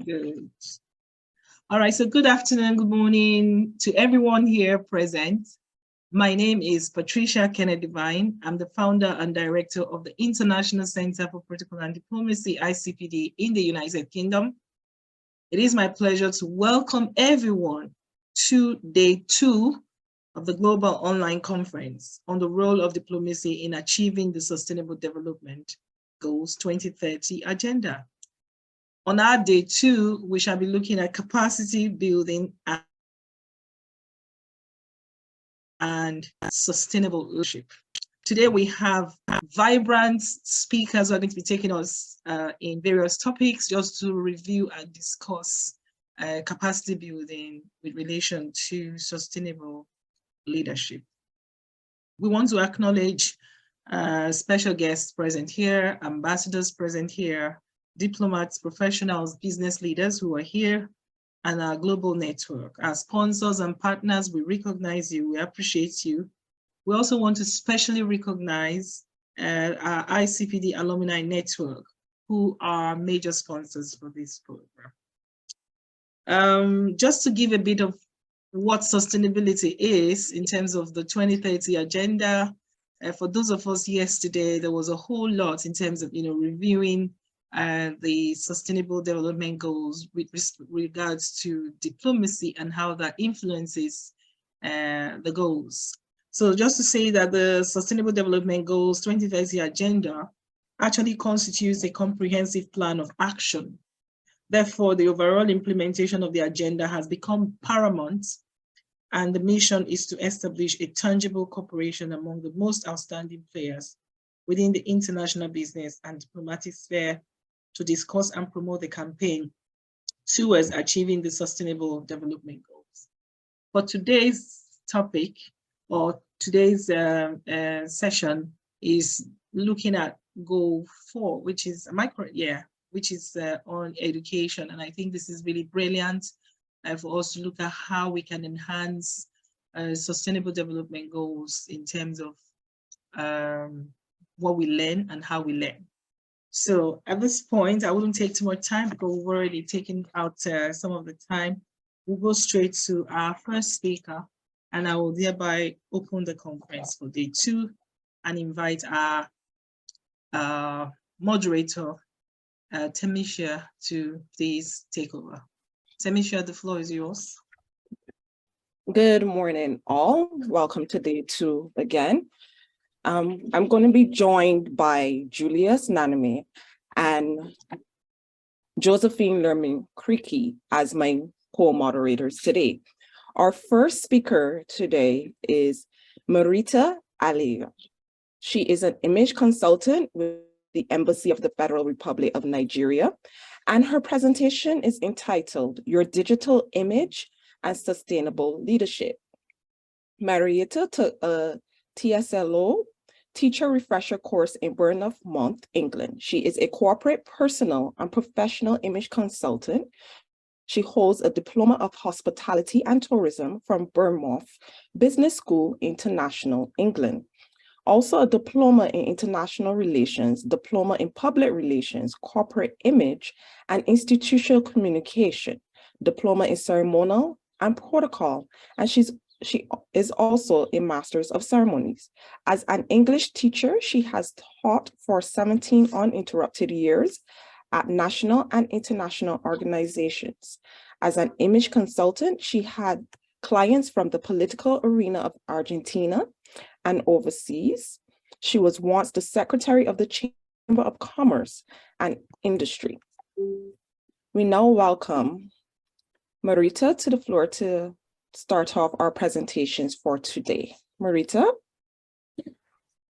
Good. All right, so good afternoon, good morning to everyone here present. My name is Patricia Kennedy-Vine. I'm the founder and director of the International Center for Protocol and Diplomacy, ICPD, in the United Kingdom. It is my pleasure to welcome everyone to day 2 of the Global Online Conference on the role of diplomacy in achieving the Sustainable Development Goals 2030 agenda. On our day 2, we shall be looking at capacity building and sustainable leadership. Today we have vibrant speakers who are going to be taking us in various topics just to review and discuss capacity building with relation to sustainable leadership. We want to acknowledge special guests present here, ambassadors present here, diplomats, professionals, business leaders who are here, and our global network. Our sponsors and partners, we recognize you, we appreciate you. We also want to specially recognize our ICPD alumni network, who are major sponsors for this program. Just to give a bit of what sustainability is in terms of the 2030 agenda, for those of us yesterday, there was a whole lot in terms of reviewing the Sustainable Development Goals with regards to diplomacy and how that influences the goals. So just to say that the Sustainable Development Goals 2030 agenda actually constitutes a comprehensive plan of action. Therefore, the overall implementation of the agenda has become paramount, and the mission is to establish a tangible cooperation among the most outstanding players within the international business and diplomatic sphere to discuss and promote the campaign towards achieving the Sustainable Development Goals. For today's topic, or today's session, is looking at Goal 4, which is on education. And I think this is really brilliant for us to look at how we can enhance Sustainable Development Goals in terms of what we learn and how we learn. So at this point, I wouldn't take too much time because we've already taken out some of the time. We'll go straight to our first speaker, and I will thereby open the conference for day 2 and invite our moderator, Tamisha, to please take over. Tamisha, the floor is yours. Good morning, all. Welcome to day 2 again. I'm going to be joined by Julius Naname and Josephine Lerman-Creaky as my co-moderators today. Our first speaker today is Mirta Alicia. She is an image consultant with the Embassy of the Federal Republic of Nigeria, and her presentation is entitled Your Digital Image and Sustainable Leadership. Mirta took a TSLO, Teacher Refresher course in Bournemouth, England. She is a corporate, personal, and professional image consultant. She holds a Diploma of Hospitality and Tourism from Bournemouth Business School, International, England. Also a Diploma in International Relations, Diploma in Public Relations, Corporate Image, and Institutional Communication, Diploma in Ceremonial and Protocol, and she is also a Master's of Ceremonies. As an English teacher, she has taught for 17 uninterrupted years at national and international organizations. As an image consultant, she had clients from the political arena of Argentina and overseas. She was once the Secretary of the Chamber of Commerce and Industry. We now welcome Mirta to the floor to start off our presentations for today. Mirta?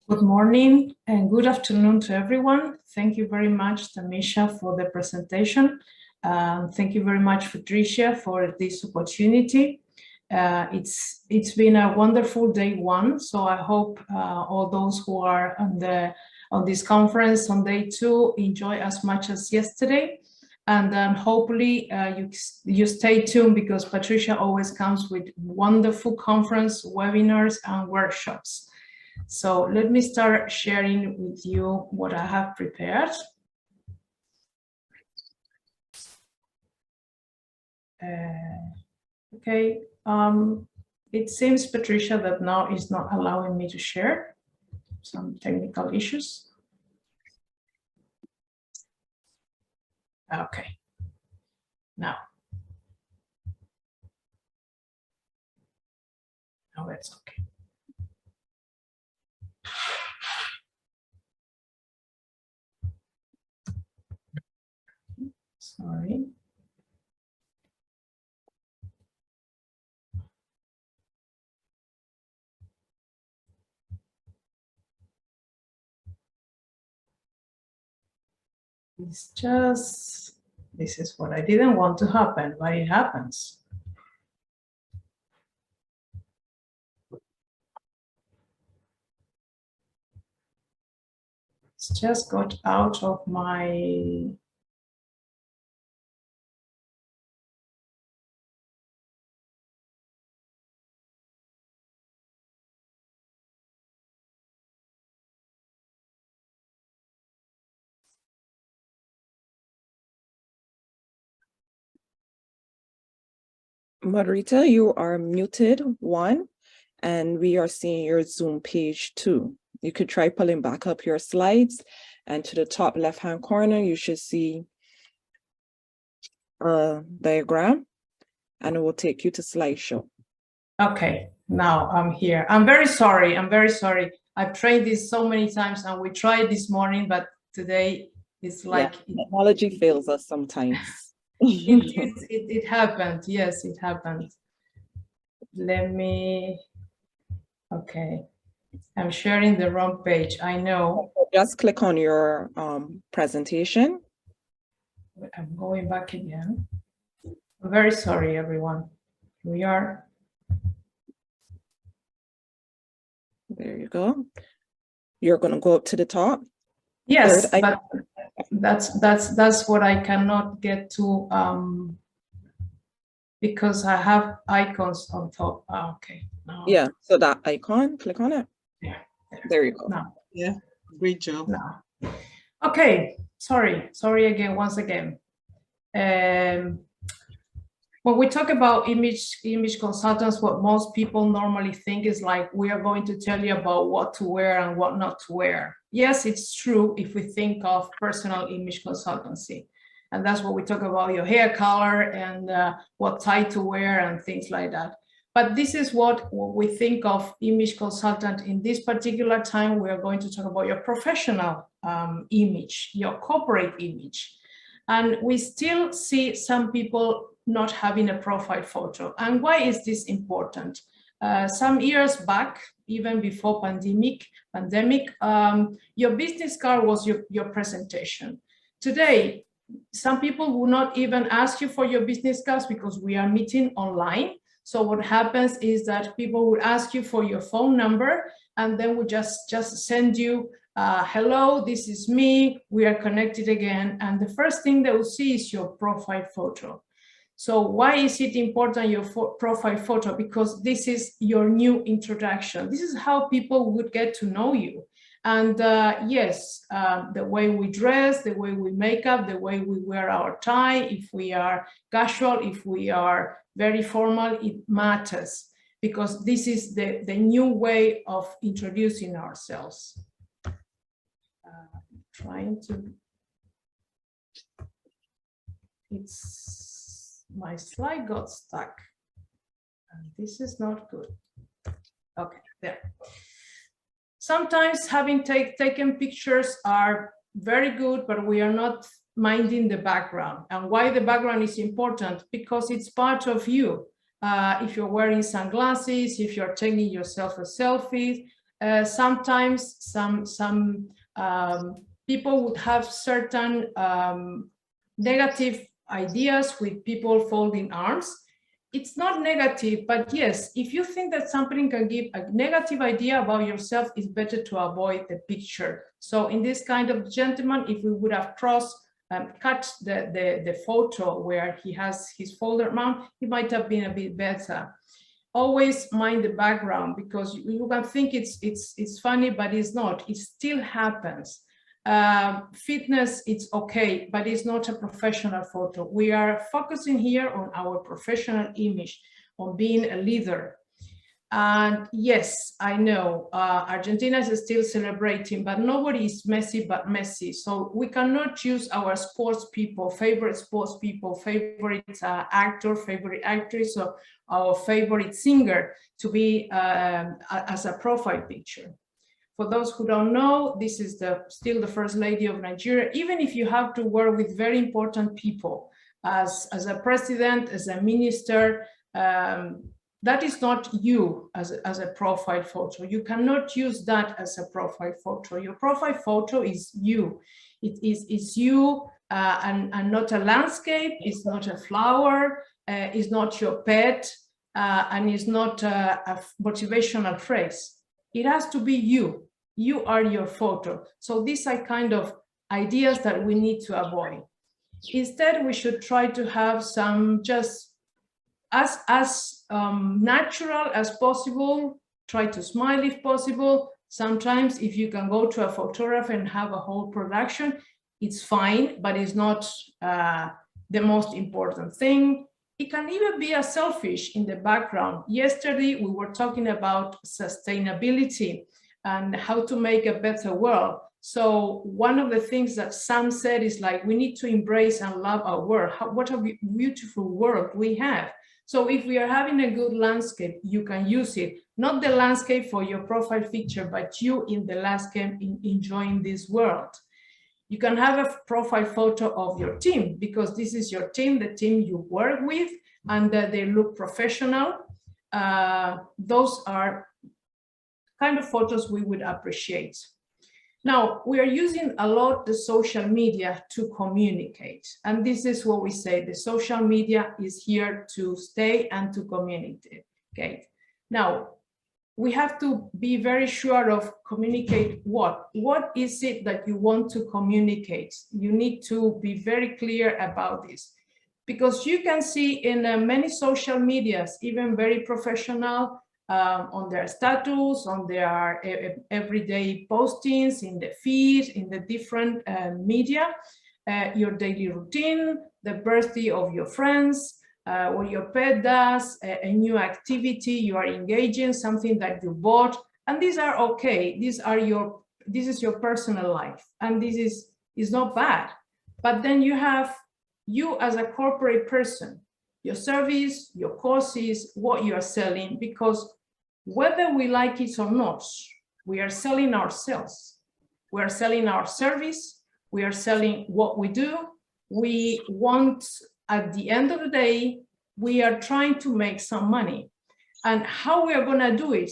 Good morning and good afternoon to everyone. Thank you very much, Tamisha, for the presentation. Thank you very much, Patricia, for this opportunity. It's been a wonderful day 1, so I hope all those who are on this conference on day 2 enjoy as much as yesterday. And hopefully you stay tuned, because Patricia always comes with wonderful conference, webinars, and workshops. So let me start sharing with you what I have prepared. Okay, it seems, Patricia, that now is not allowing me to share. Some technical issues. Okay, now it's okay. Sorry. It's just, this is what I didn't want to happen, but it happens. It's just got out of my Marita, you are muted, 1, and we are seeing your Zoom page 2. You could try pulling back up your slides, and to the top left-hand corner, you should see a diagram, and it will take you to slideshow. Okay, now I'm here. I'm very sorry. I'm very sorry. I've tried this so many times, and we tried this morning, but today it's like technology fails us sometimes. It happened. Yes, it happened. Let me. Okay, I'm sharing the wrong page. I know. Just click on your presentation. I'm going back again. I'm very sorry, everyone. We are. There you go. You're going to go up to the top. Yes, but that's what I cannot get to because I have icons on top. Okay. No. Yeah, so that icon, click on it. Yeah. There you go. No. Yeah, great job. No. Okay, sorry again, once again. When we talk about image consultants, what most people normally think is like, we are going to tell you about what to wear and what not to wear. Yes, it's true if we think of personal image consultancy. And that's what we talk about, your hair color and what tie to wear and things like that. But this is what we think of image consultant. In this particular time, we are going to talk about your professional image, your corporate image. And we still see some people not having a profile photo. And why is this important? Some years back, even before pandemic, your business card was your presentation. Today, some people will not even ask you for your business cards because we are meeting online. So what happens is that people will ask you for your phone number, and then we just send you, hello, this is me, we are connected again. And the first thing they will see is your profile photo. So why is it important, your profile photo? Because this is your new introduction. This is how people would get to know you. And yes, the way we dress, the way we make up, the way we wear our tie, if we are casual, if we are very formal, it matters, because this is the new way of introducing ourselves. Trying to, my slide got stuck, and this is not good. Okay, there. Sometimes having taken pictures are very good, but we are not minding the background. And why the background is important? Because it's part of you. If you're wearing sunglasses, if you're taking yourself a selfie, sometimes some people would have certain negative ideas with people folding arms. It's not negative, but yes, if you think that something can give a negative idea about yourself, it's better to avoid the picture. So in this kind of gentleman, if we would have cut the photo where he has his folded arm, it might have been a bit better. Always mind the background, because you can think it's funny, but it's not. It still happens. Fitness, it's okay, but it's not a professional photo. We are focusing here on our professional image, on being a leader. And yes, I know Argentina is still celebrating, but nobody is Messi but Messi. So we cannot use our sports people, favorite actor, favorite actress, or our favorite singer to be as a profile picture. For those who don't know, this is still the First Lady of Nigeria. Even if you have to work with very important people, as a president, as a minister, that is not you as a profile photo. You cannot use that as a profile photo. Your profile photo is you. It's you and not a landscape, it's not a flower, it's not your pet, and it's not a motivational phrase. It has to be you. You are your photo. So these are kind of ideas that we need to avoid. Instead, we should try to have some just as natural as possible. Try to smile if possible. Sometimes if you can go to a photographer and have a whole production, it's fine, but it's not the most important thing. It can even be a selfish in the background. Yesterday, we were talking about sustainability and how to make a better world. So one of the things that Sam said is like, we need to embrace and love our world. What a beautiful world we have. So if we are having a good landscape, you can use it. Not the landscape for your profile picture, but you in the landscape enjoying this world. You can have a profile photo of your team because this is your team, the team you work with, and they look professional. Those are kind of photos we would appreciate. Now, we are using a lot the social media to communicate. And this is what we say, the social media is here to stay and to communicate. Okay. Now, we have to be very sure of communicate what. What is it that you want to communicate? You need to be very clear about this. Because you can see in many social medias, even very professional, on their status, on their everyday postings, in the feed, in the different media, your daily routine, the birthday of your friends, what your pet does, a new activity you are engaging, something that you bought, and these are okay. This is your personal life, and this is not bad. But then you have you as a corporate person, your service, your courses, what you are selling, because whether we like it or not, we are selling ourselves. We are selling our service. We are selling what we do. We want, at the end of the day, we are trying to make some money. And how we are going to do it,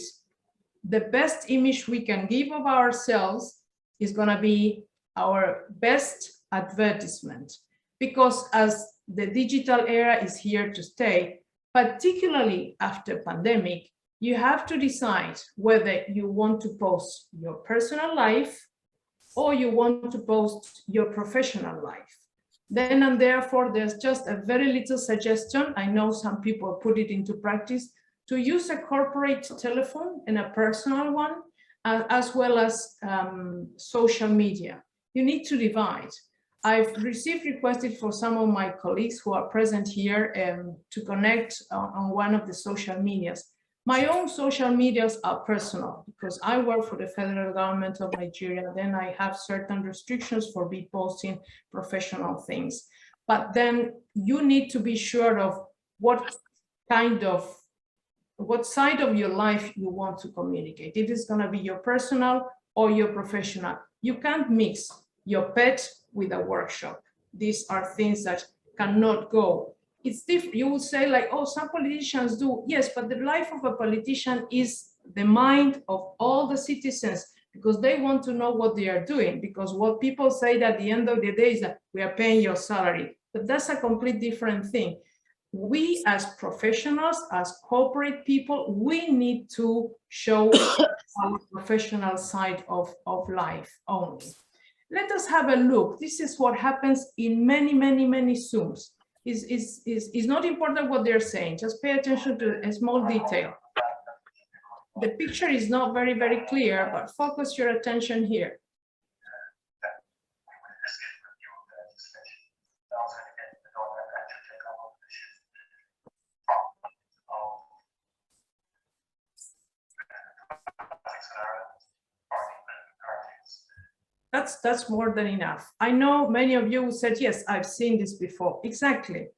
the best image we can give of ourselves is going to be our best advertisement. Because as the digital era is here to stay, particularly after pandemic, you have to decide whether you want to post your personal life or you want to post your professional life. Then and therefore, there's just a very little suggestion. I know some people put it into practice to use a corporate telephone and a personal one, as well as social media. You need to divide. I've received requested for some of my colleagues who are present here to connect on one of the social medias. My own social medias are personal because I work for the federal government of Nigeria. Then I have certain restrictions for me posting professional things. But then you need to be sure of what side of your life you want to communicate. It is going to be your personal or your professional. You can't mix your pet with a workshop. These are things that cannot go. It's different. You would say like, oh, some politicians do. Yes, but the life of a politician is the mind of all the citizens because they want to know what they are doing. Because what people say at the end of the day is that we are paying your salary. But that's a complete different thing. We as professionals, as corporate people, we need to show our professional side of life only. Let us have a look. This is what happens in many Zooms. It's not important what they're saying. Just pay attention to a small detail. The picture is not very clear, but focus your attention here. That's more than enough. I know many of you said, yes, I've seen this before. Exactly.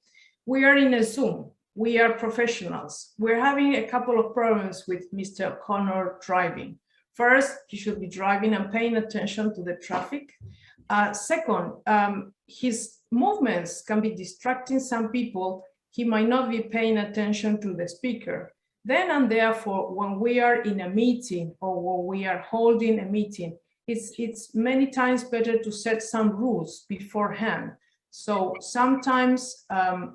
We are in a Zoom. We are professionals. We're having a couple of problems with Mr. Connor driving. First, he should be driving and paying attention to the traffic. Second, his movements can be distracting some people. He might not be paying attention to the speaker. Then and therefore, when we are in a meeting or when we are holding a meeting, it's many times better to set some rules beforehand. So sometimes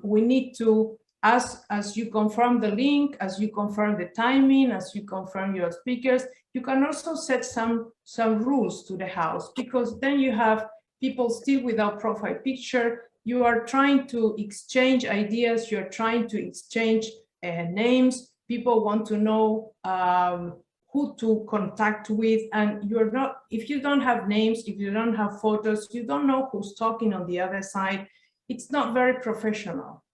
we need to, as you confirm the link, as you confirm the timing, as you confirm your speakers, you can also set some rules to the house, because then you have people still without profile picture. You are trying to exchange ideas, you're trying to exchange names. People want to know who to contact with, and you're not, if you don't have names, if you don't have photos, you don't know who's talking on the other side. It's not very professional.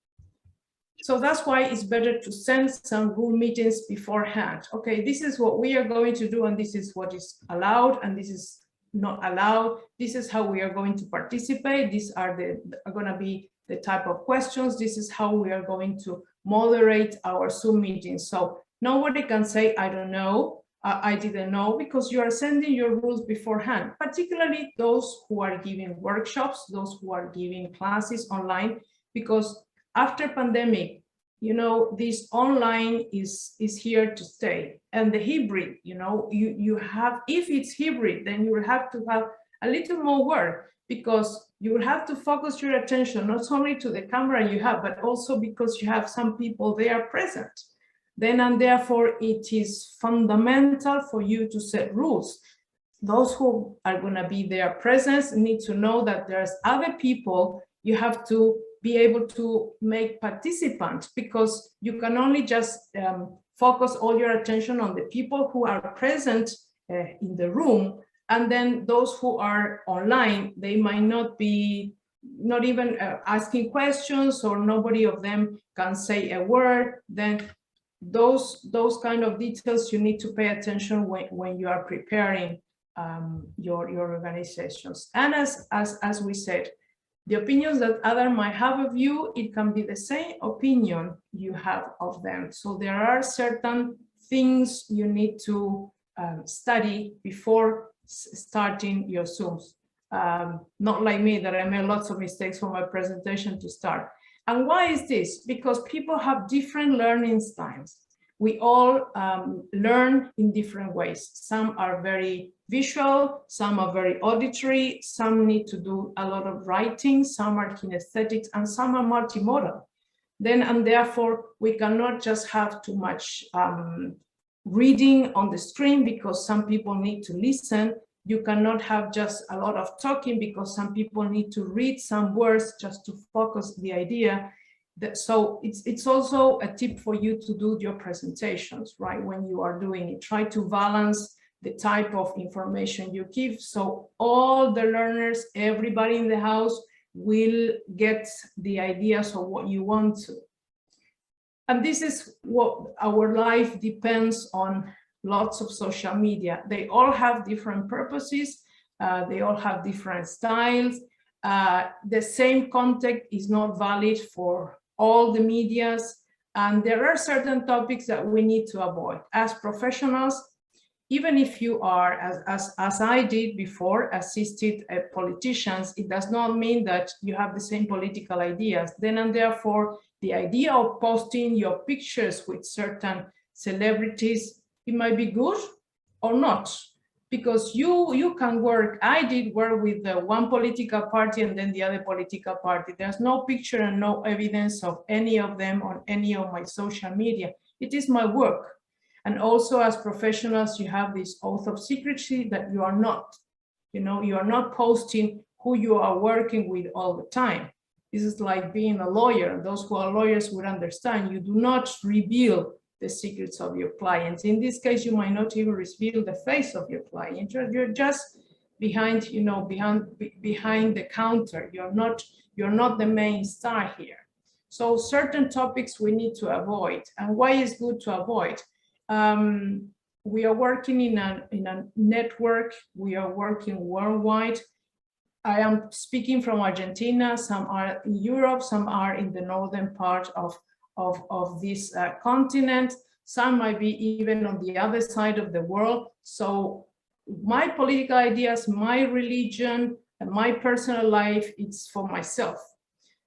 So that's why it's better to send some rule meetings beforehand. Okay, this is what we are going to do, and this is what is allowed, and this is not allowed. This is how we are going to participate. These are going to be the type of questions. This is how we are going to moderate our Zoom meetings. So nobody can say, I don't know, I didn't know, because you are sending your rules beforehand, particularly those who are giving workshops, those who are giving classes online, because after pandemic, you know, this online is here to stay. And the hybrid, you know, you have, if it's hybrid, then you will have to have a little more work, because you will have to focus your attention not only to the camera you have, but also because you have some people there present. Then and therefore, it is fundamental for you to set rules. Those who are going to be there present need to know that there's other people you have to be able to make participants, because you can only just focus all your attention on the people who are present in the room, and then those who are online, they might not be even asking questions, or nobody of them can say a word. Then those kind of details you need to pay attention when you are preparing your organizations. And as we said, the opinions that others might have of you, it can be the same opinion you have of them. So there are certain things you need to study before starting your Zooms. Not like me, that I made lots of mistakes for my presentation to start. And why is this? Because people have different learning styles. We all learn in different ways. Some are very visual, some are very auditory, some need to do a lot of writing, some are kinesthetics, and some are multimodal. Then and therefore, we cannot just have too much reading on the screen, because some people need to listen. You cannot have just a lot of talking, because some people need to read some words just to focus the idea. So it's also a tip for you to do your presentations, right? When you are doing it, try to balance the type of information you give, so all the learners, everybody in the house, will get the ideas of what you want to. And this is what our life depends on. Lots of social media. They all have different purposes. They all have different styles. The same content is not valid for all the medias. And there are certain topics that we need to avoid. As professionals, even if you are, as I did before, assisted politicians, it does not mean that you have the same political ideas. Then and therefore, the idea of posting your pictures with certain celebrities, it might be good or not, because you can work. I did work with one political party and then the other political party. There's no picture and no evidence of any of them on any of my social media. It is my work. And also as professionals, you have this oath of secrecy that you are not, you are not posting who you are working with all the time. This is like being a lawyer. Those who are lawyers would understand. You do not reveal the secrets of your clients. In this case, you might not even reveal the face of your client. You're just behind, behind the counter. You're not the main star here. So certain topics we need to avoid. And why is good to avoid? we are working in a network. We are working worldwide. I am speaking from Argentina. Some are in Europe, some are in the northern part of this continent. Some might be even on the other side of the world. So my political ideas, my religion, and my personal life, it's for myself.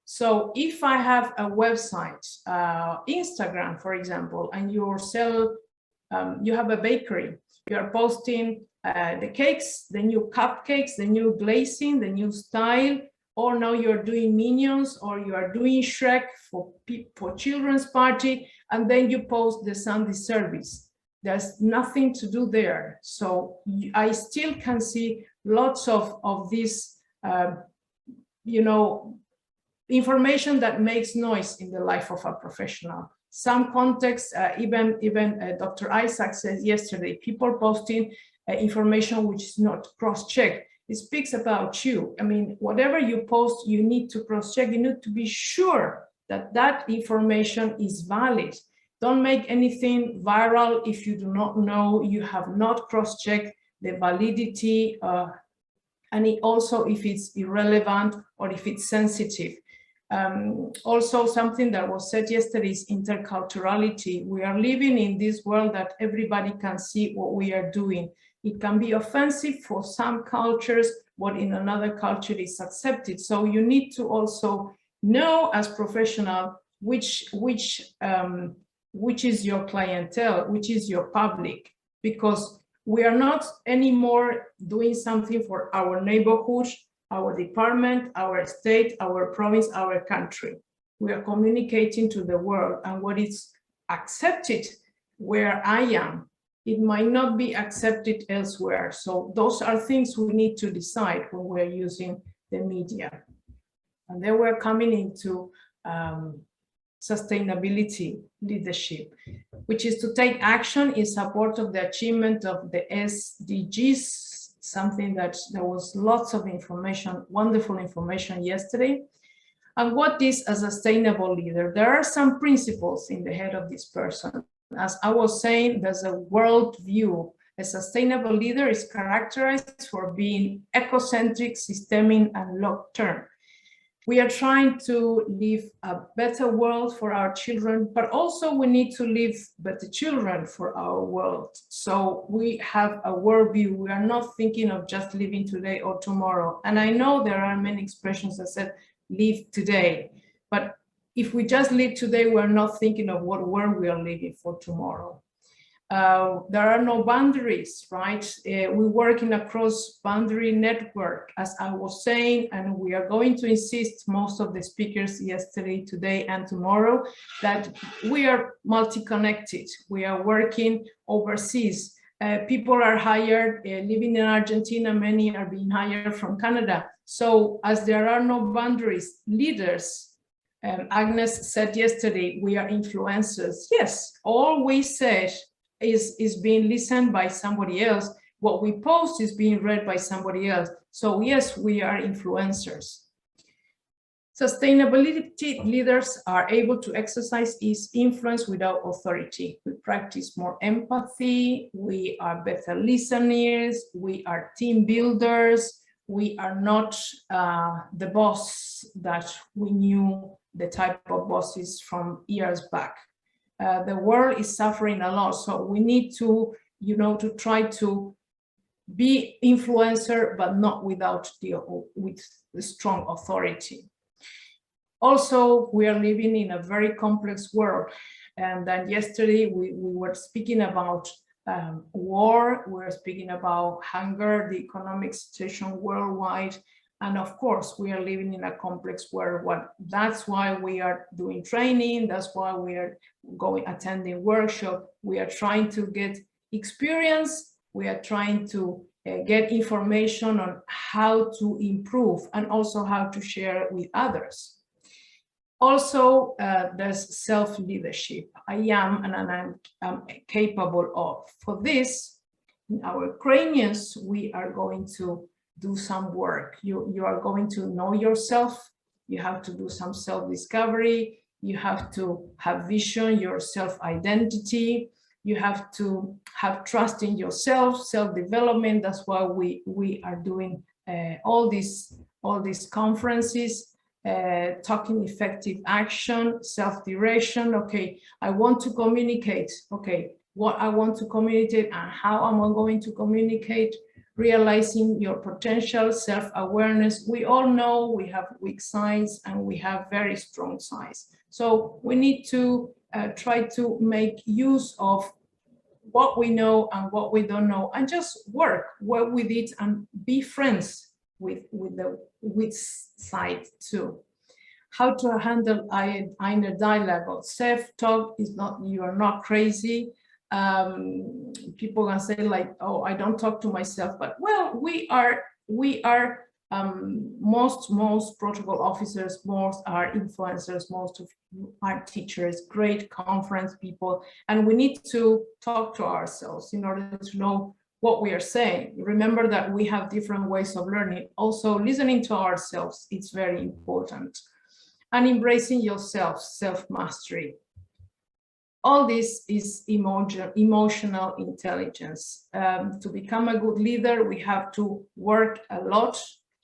So if I have a website, Instagram, for example, and you sell, you have a bakery, you are posting the cakes, the new cupcakes, the new glazing, the new style, or now you're doing Minions, or you are doing Shrek for children's party, and then you post the Sunday service. There's nothing to do there. So I still can see lots of this, you know, information that makes noise in the life of a professional. Some context, even Dr. Isaac said yesterday, people posting information which is not cross-checked. It speaks about you. I mean, whatever you post, you need to cross-check. You need to be sure that that information is valid. Don't make anything viral if you do not know, you have not cross-checked the validity, and also if it's irrelevant or if it's sensitive. Also, something that was said yesterday is interculturality. We are living in this world that everybody can see what we are doing. It can be offensive for some cultures, but in another culture it's accepted. So you need to also know as professional which is your clientele, which is your public, because we are not anymore doing something for our neighborhood, our department, our state, our province, our country. We are communicating to the world, and what is accepted where I am, it might not be accepted elsewhere. So those are things we need to decide when we're using the media. And then we're coming into sustainability leadership, which is to take action in support of the achievement of the SDGs, something that there was lots of information, wonderful information yesterday. And what is a sustainable leader? There are some principles in the head of this person. As I was saying, there's a world view. A sustainable leader is characterized for being ecocentric, systemic, and long-term. We are trying to live a better world for our children, but also we need to live better children for our world. So we have a worldview. We are not thinking of just living today or tomorrow. And I know there are many expressions that said, live today. But if we just live today, we're not thinking of what world we are living for tomorrow. There are no boundaries, right? We work in a cross-boundary network, as I was saying, and we are going to insist, most of the speakers yesterday, today, and tomorrow, that we are multi-connected. We are working overseas. People are hired, living in Argentina, many are being hired from Canada. So as there are no boundaries, leaders, Agnes said yesterday, we are influencers. Yes, all we said is being listened by somebody else. What we post is being read by somebody else. So yes, we are influencers. Sustainability leaders are able to exercise its influence without authority. We practice more empathy. We are better listeners. We are team builders. We are not the boss that we knew, the type of bosses from years back. The world is suffering a lot, so we need to, to try to be influencer, but not with the strong authority. Also, we are living in a very complex world, and then yesterday we were speaking about war. We were speaking about hunger, the economic situation worldwide. And of course, we are living in a complex world. That's why we are doing training. That's why we are attending workshops. We are trying to get experience. We are trying to get information on how to improve and also how to share with others. Also, there's self-leadership. I am and I'm capable of. For this, in our Ukrainians, we are going to do some work. You are going to know yourself. You have to do some self-discovery. You have to have vision, your self-identity. You have to have trust in yourself, self-development. That's why we are doing all these conferences, talking effective action, self-direction. Okay, I want to communicate. Okay, what I want to communicate and how am I going to communicate, realizing your potential, self-awareness. We all know we have weak sides and we have very strong sides. So we need to try to make use of what we know and what we don't know, and just work with it and be friends with the weak side too. How to handle inner dialogue. Self-talk is not, you are not crazy. People can say like, oh, I don't talk to myself, but well, we are most protocol officers, most are influencers, most of our teachers, great conference people, and we need to talk to ourselves in order to know what we are saying. Remember that we have different ways of learning. Also, listening to ourselves, it's very important. And embracing yourself, self-mastery. All this is emotional intelligence. To become a good leader, we have to work a lot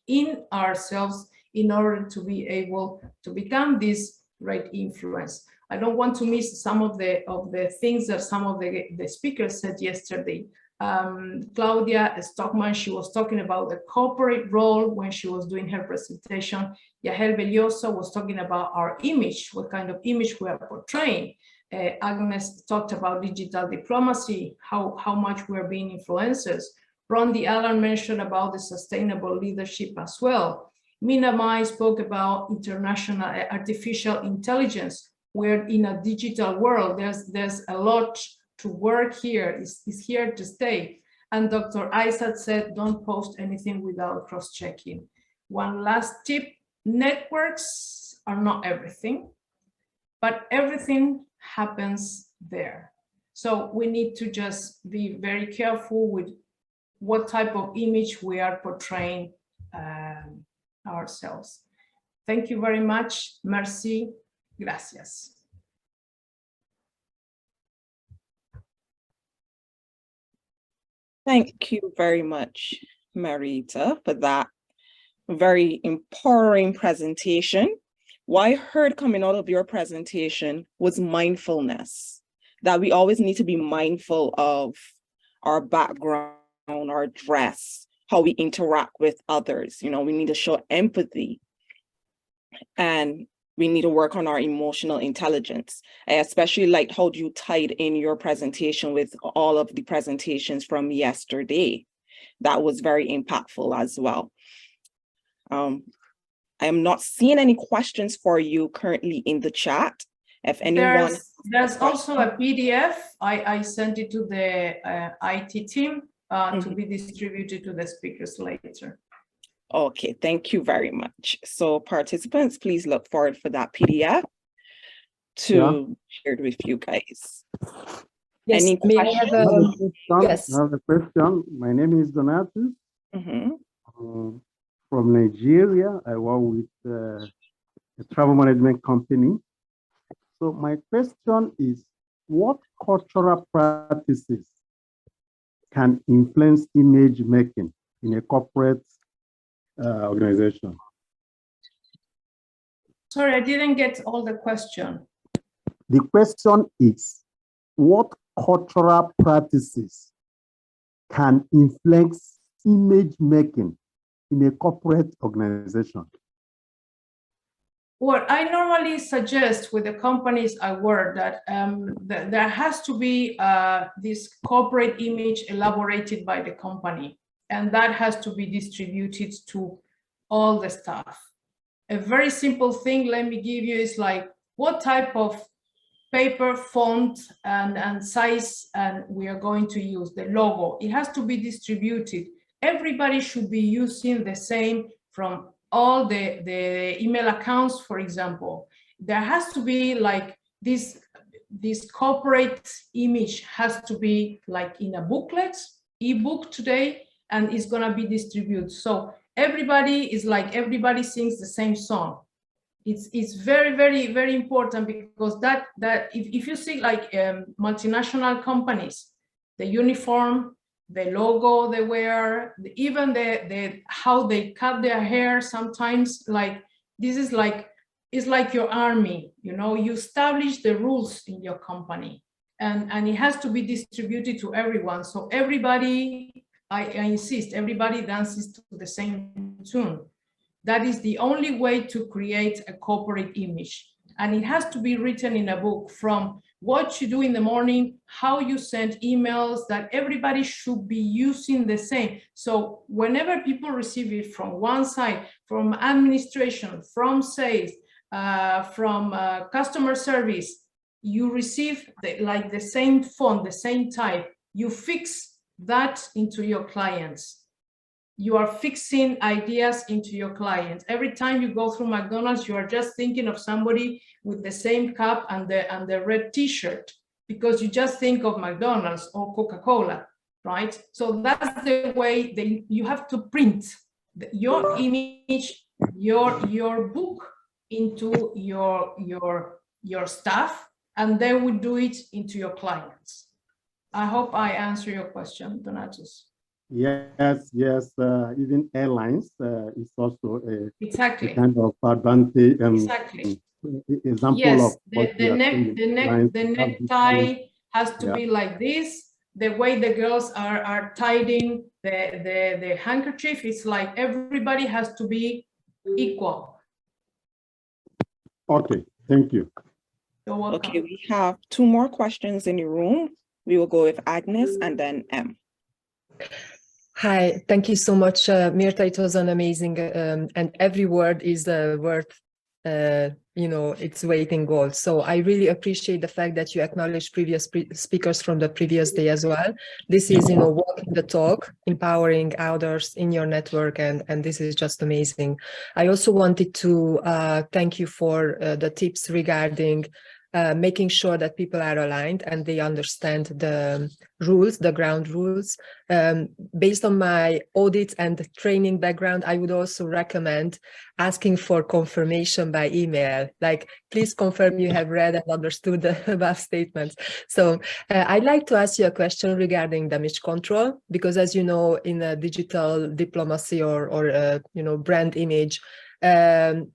in ourselves in order to be able to become this great influence. I don't want to miss some of the things that some of the speakers said yesterday. Claudia Stockman, she was talking about the corporate role when she was doing her presentation. Yael Belloso was talking about our image, what kind of image we are portraying. Agnes talked about digital diplomacy, how much we're being influencers. Rondi Allen mentioned about the sustainable leadership as well. Mina Mai spoke about international artificial intelligence. We're in a digital world. There's a lot to work here. It's here to stay. And Dr. Isaac said, don't post anything without cross-checking. One last tip, networks are not everything, but everything happens there. So we need to just be very careful with what type of image we are portraying ourselves. Thank you very much. Merci. Gracias. Thank you very much, Marita, for that very empowering presentation. What I heard coming out of your presentation was mindfulness, that we always need to be mindful of our background, our dress, how we interact with others. You know, we need to show empathy and we need to work on our emotional intelligence. I especially liked how you tied in your presentation with all of the presentations from yesterday. That was very impactful as well. I am not seeing any questions for you currently in the chat. If anyone— There's also a PDF. I sent it to the IT team to be distributed to the speakers later. Okay, thank you very much. So participants, please look forward for that PDF to share with you guys. Yes, any questions? Yes. I have a question. My name is Donatus. From Nigeria. I work with a travel management company. So my question is, what cultural practices can influence image making in a corporate organization? Sorry, I didn't get all the question. The question is, what cultural practices can influence image making in a corporate organization? What I normally suggest with the companies I work that there has to be this corporate image elaborated by the company, and that has to be distributed to all the staff. A very simple thing, let me give you, is like what type of paper, font, and size and we are going to use, the logo. It has to be distributed. Everybody should be using the same from all the email accounts, for example. There has to be like this corporate image has to be like in a booklet, ebook today, and it's gonna be distributed. So everybody is like, everybody sings the same song. It's very, very, very important, because that if you see like multinational companies, the uniform, the logo they wear, even the how they cut their hair, sometimes like this is like, it's like your army, you know, you establish the rules in your company, and it has to be distributed to everyone. So everybody, I insist, everybody dances to the same tune. That is the only way to create a corporate image. And it has to be written in a book, from what you do in the morning, how you send emails, that everybody should be using the same. So whenever people receive it from one side, from administration, from sales, from customer service, you receive like the same font, the same type, you fix that into your clients. You are fixing ideas into your clients. Every time you go through McDonald's, you are just thinking of somebody with the same cup and the red t-shirt, because you just think of McDonald's or Coca-Cola, right? So that's the way you have to print your image, your book into your staff, and they will do it into your clients. I hope I answer your question, Donatus. Yes, yes. Even airlines is also exactly a kind of advantage. Exactly. Example Yes, of what the necktie has to be like this. The way the girls are tying the handkerchief, it's like everybody has to be equal. Okay, thank you. You're welcome. Okay, we have 2 more questions in the room. We will go with Agnes and then M. Hi, thank you so much, Mirta. It was an amazing, and every word is worth, you know, its weight in gold. So I really appreciate the fact that you acknowledge previous speakers from the previous day as well. This is, you know, walking the talk, empowering others in your network, and this is just amazing. I also wanted to thank you for the tips regarding making sure that people are aligned and they understand the rules, the ground rules. Based on my audit and training background, I would also recommend asking for confirmation by email. Like, please confirm you have read and understood the above statements. So I'd like to ask you a question regarding damage control, because as you know, in a digital diplomacy or you know, brand image,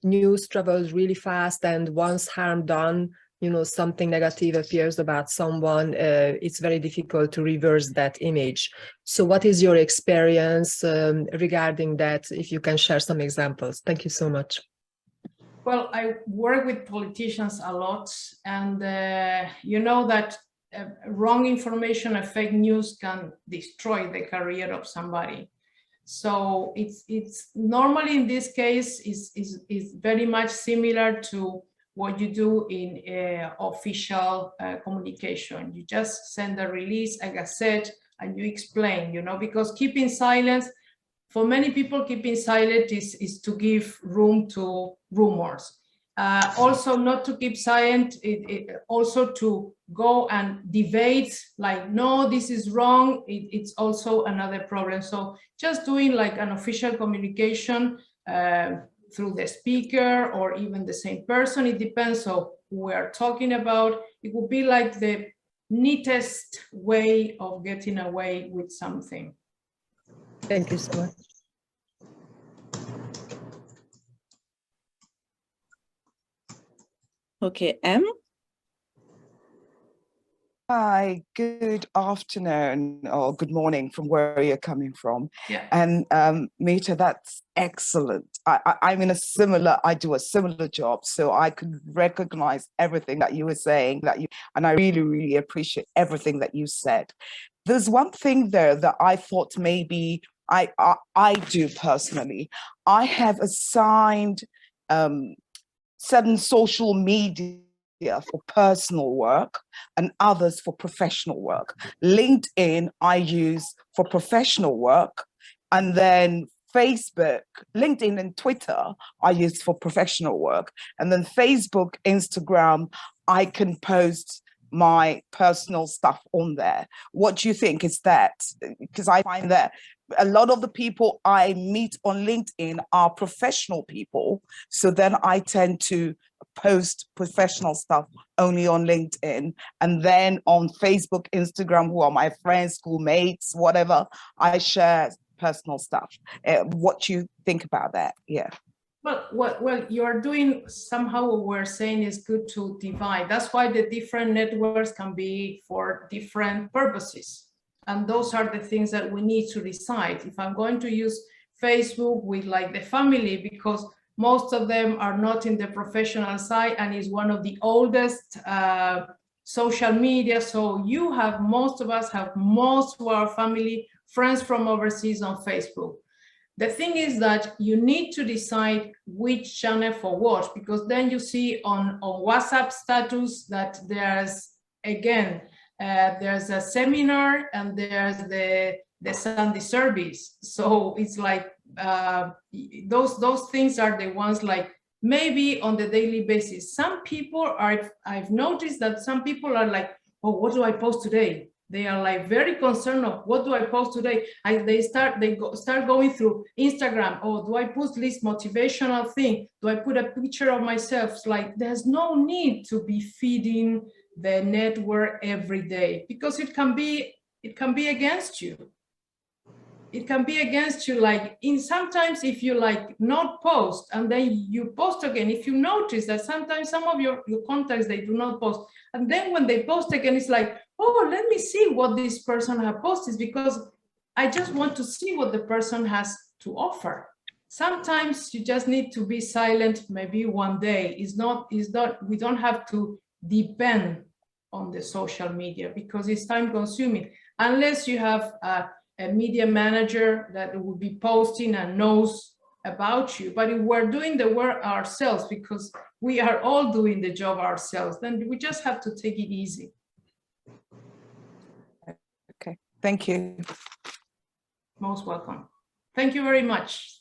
news travels really fast, and once harm done, you know, something negative appears about someone, it's very difficult to reverse that image. So what is your experience regarding that? If you can share some examples. Thank you so much. Well, I work with politicians a lot, and you know that wrong information and fake news can destroy the career of somebody. So it's normally in this case is very much similar to what you do in official communication. You just send a release, a gazette, and you explain, you know, because keeping silence, for many people, keeping silent is to give room to rumors. Also not to keep silent, also to go and debate, like, no, this is wrong, it's also another problem. So just doing like an official communication through the speaker or even the same person, it depends on who we are talking about. It would be like the neatest way of getting away with something. Thank you so much. Okay, M. Hi, good afternoon or good morning from where you're coming from. Yeah. And Mirta, that's excellent. I'm in I do a similar job, so I could recognize everything that you were saying, and I really, really appreciate everything that you said. There's one thing there that I thought maybe I do personally. I have assigned certain social media for personal work and others for professional work. LinkedIn I use for professional work, and then Facebook, LinkedIn and Twitter I use for professional work, and then Facebook, Instagram, I can post my personal stuff on there. What do you think is that? Because I find that a lot of the people I meet on LinkedIn are professional people. So then I tend to post professional stuff only on LinkedIn. And then on Facebook, Instagram, who are my friends, schoolmates, whatever, I share personal stuff. What you think about that? Yeah. Well, you're doing somehow what we're saying is good to divide. That's why the different networks can be for different purposes. And those are the things that we need to decide. If I'm going to use Facebook with like the family, because most of them are not in the professional side and is one of the oldest social media. So most of us have most of our family friends from overseas on Facebook. The thing is that you need to decide which channel for what, because then you see on WhatsApp status that there's, again, there's a seminar and there's the Sunday service. So it's like those things are the ones like maybe on the daily basis. Some people are, I've noticed that some people are like, oh, what do I post today? They are like very concerned of what do I post today? They start going through Instagram. Oh, do I post this motivational thing? Do I put a picture of myself? It's like there's no need to be feeding the network every day, because it can be against you. It can be against you, like sometimes if you like not post and then you post again, if you notice that sometimes some of your contacts, they do not post. And then when they post again, it's like, oh, let me see what this person has posted, because I just want to see what the person has to offer. Sometimes you just need to be silent, maybe one day. We don't have to depend on the social media because it's time consuming, unless you have a media manager that will be posting and knows about you. But if we're doing the work ourselves, because we are all doing the job ourselves, then we just have to take it easy. Okay, thank you. Most welcome. Thank you very much.